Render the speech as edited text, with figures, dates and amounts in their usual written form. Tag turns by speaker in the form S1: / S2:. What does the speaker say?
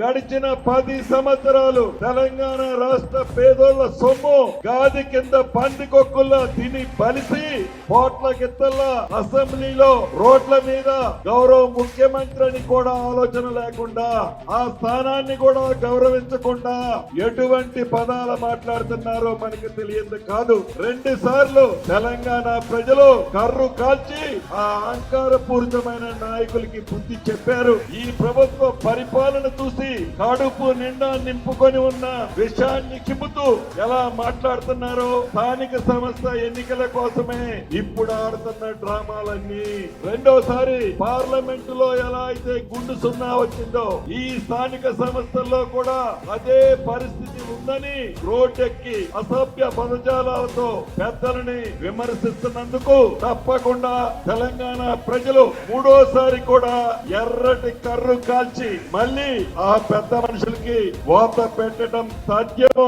S1: గడిచిన 10 సంవత్సరాలు తెలంగాణ రాష్ట్ర పేదోళ్ల సొమ్ము గాది కింద పందికొక్కుల్లా తిని బలిసి కోట్ల గిత్తల్లా అసెంబ్లీలో రోడ్ల మీద గౌరవ ముఖ్యమంత్రి అని కూడా ఆలోచన లేకుండా ఆ స్థానాన్ని కూడా గౌరవించకుండా ఎటువంటి పదాలు మాట్లాడుతున్నారో మనకి తెలియదు కాదు. 2 సార్లు తెలంగాణ ప్రజలు కర్రు కాల్చి ఆ అహంకారపూరితమైన నాయకులకి బుద్ధి చెప్పారు. ఈ ప్రభుత్వ పరిపాలన చూసి కడుపు నిండా నింపుకొని ఉన్న విషయాన్ని చిమ్ముతూ ఎలా మాట్లాడుతున్నారో స్థానిక సంస్థ ఎన్నికల కోసమే ఇప్పుడు ఆడుతున్న డ్రామాలన్నీ. రెండోసారి పార్లమెంటు లో ఎలా అయితే గుండు సున్నా వచ్చిందో ఈ స్థానిక సంస్థల్లో కూడా అదే పరిస్థితి ఉందని రోడ్డెక్కి అసభ్య పదజాలాలతో పెద్దలని విమర్శిస్తున్నందుకు తప్పకుండా తెలంగాణ ప్రజలు 3వసారి కూడా ఎర్రటి కర్రు కాల్చి మళ్ళీ ఆ పెద్ద మనుషులకి వాత పెట్టడం సాధ్యం.